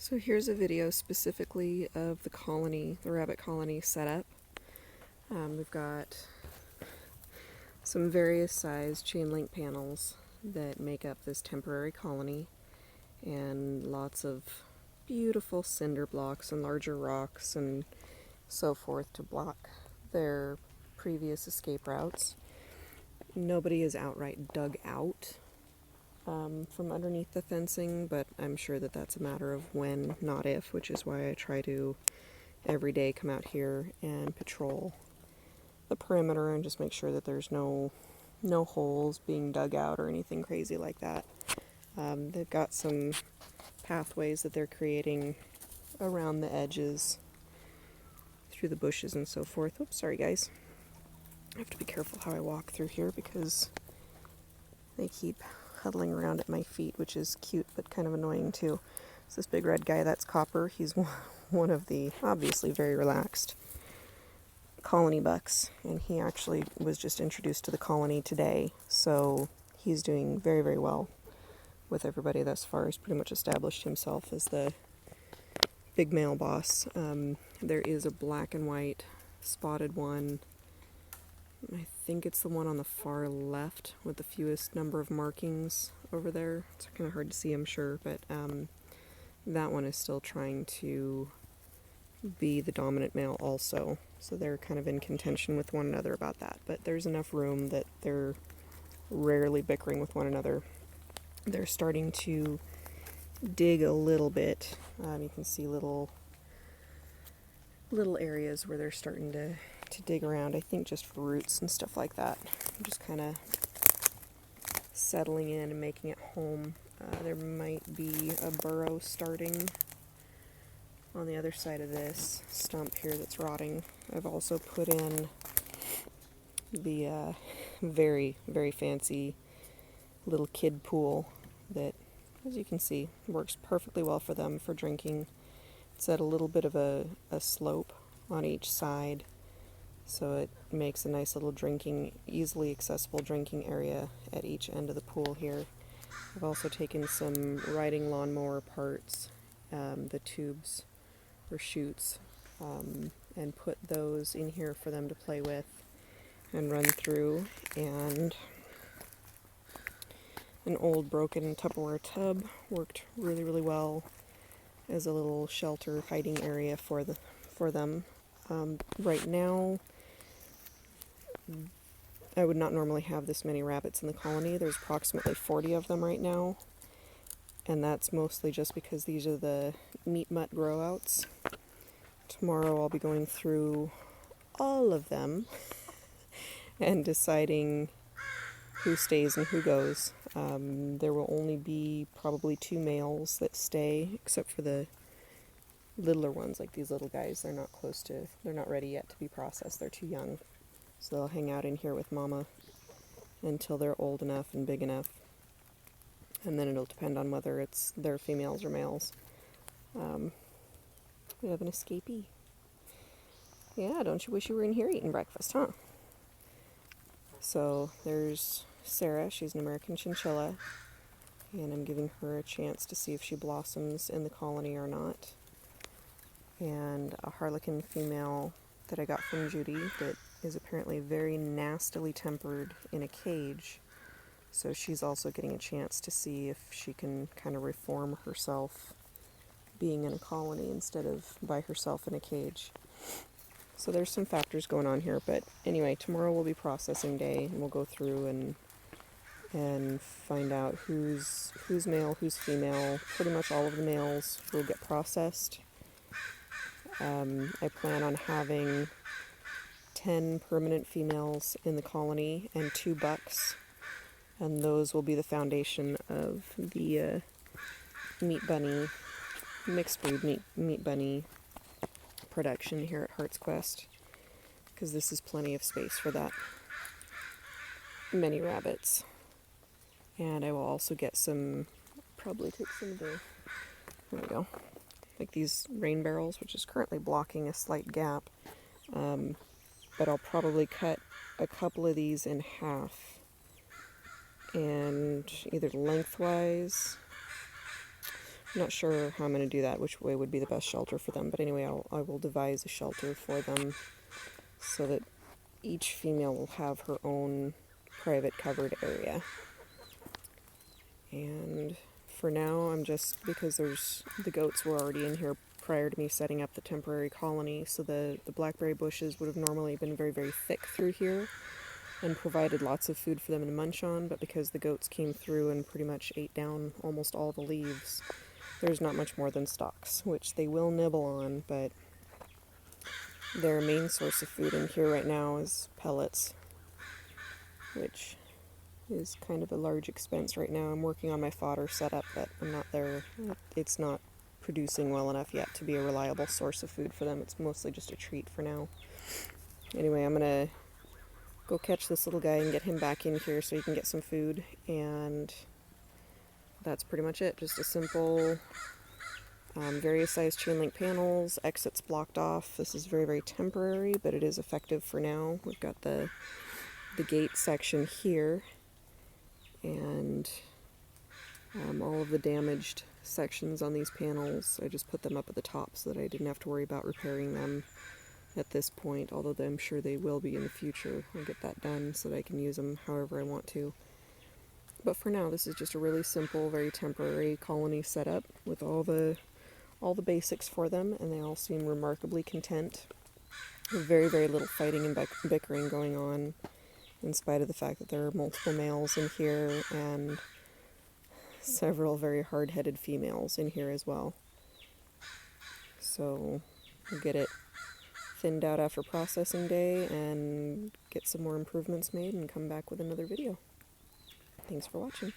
So here's a video specifically of the colony, the rabbit colony setup. We've got some various size chain link panels that make up this temporary colony, and lots of beautiful cinder blocks and larger rocks and so forth to block their previous escape routes. Nobody is outright dug out from underneath the fencing, but I'm sure that that's a matter of when, not if, which is why I try to every day come out here and patrol the perimeter and just make sure that there's no holes being dug out or anything crazy like that. They've got some pathways that they're creating around the edges through the bushes and so forth. Oops, sorry guys. I have to be careful how I walk through here because they keep huddling around at my feet, which is cute but kind of annoying too. So this big red guy, that's Copper. He's one of the obviously very relaxed colony bucks, and he actually was just introduced to the colony today, so he's doing very, very well with everybody thus far. He's pretty much established himself as the big male boss. There is a black and white spotted one. I think it's the one on the far left with the fewest number of markings over there. It's kind of hard to see, I'm sure, but that one is still trying to be the dominant male also. So they're kind of in contention with one another about that. But there's enough room that they're rarely bickering with one another. They're starting to dig a little bit. You can see little areas where they're starting to dig around, I think just for roots and stuff like that. Just kind of settling in and making it home. There might be a burrow starting on the other side of this stump here that's rotting. I've also put in the very, very fancy little kid pool that, as you can see, works perfectly well for them for drinking. It's at a little bit of a slope on each side, so it makes a nice little easily accessible drinking area at each end of the pool here. I've also taken some riding lawnmower parts, the tubes or chutes, and put those in here for them to play with and run through, and an old broken Tupperware tub worked really, really well as a little shelter hiding area for them. Right now, I would not normally have this many rabbits in the colony. There's approximately 40 of them right now, and that's mostly just because these are the meat mutt grow outs. Tomorrow I'll be going through all of them and deciding who stays and who goes. There will only be probably 2 males that stay, except for the littler ones, like these little guys. They're not ready yet to be processed. They're too young. So they'll hang out in here with Mama until they're old enough and big enough. And then it'll depend on whether they're females or males. We have an escapee. Yeah, don't you wish you were in here eating breakfast, huh? So there's Sarah. She's an American chinchilla, and I'm giving her a chance to see if she blossoms in the colony or not. And a harlequin female that I got from Judy that is apparently very nastily tempered in a cage. So she's also getting a chance to see if she can kind of reform herself being in a colony instead of by herself in a cage. So there's some factors going on here, but anyway, tomorrow will be processing day, and we'll go through and find out who's male, who's female. Pretty much all of the males will get processed. I plan on having 10 permanent females in the colony and 2 bucks, and those will be the foundation of the meat bunny, mixed breed meat bunny production here at Heart's Quest, because this is plenty of space for that many rabbits. And I will also get probably take some of the, there we go, like these rain barrels, which is currently blocking a slight gap, but I'll probably cut a couple of these in half, and either lengthwise I'm not sure how I'm going to do that, which way would be the best shelter for them, but anyway, I will devise a shelter for them so that each female will have her own private covered area. And for now, I'm just, because the goats were already in here prior to me setting up the temporary colony, so the blackberry bushes would have normally been very, very thick through here and provided lots of food for them to munch on, but because the goats came through and pretty much ate down almost all the leaves, there's not much more than stalks, which they will nibble on, but their main source of food in here right now is pellets, which is kind of a large expense right now. I'm working on my fodder setup, but I'm not there. It's not producing well enough yet to be a reliable source of food for them. It's mostly just a treat for now. Anyway, I'm going to go catch this little guy and get him back in here so he can get some food, and that's pretty much it. Just a simple various size chain link panels, exits blocked off. This is very, very temporary, but it is effective for now. We've got the gate section here, and all of the damaged sections on these panels, I just put them up at the top so that I didn't have to worry about repairing them at this point, although I'm sure they will be in the future. I'll get that done so that I can use them however I want to. But for now, this is just a really simple, very temporary colony setup with all the basics for them, and they all seem remarkably content. Very, very little fighting and bickering going on, in spite of the fact that there are multiple males in here and several very hard-headed females in here as well. So we'll get it thinned out after processing day and get some more improvements made and come back with another video. Thanks for watching.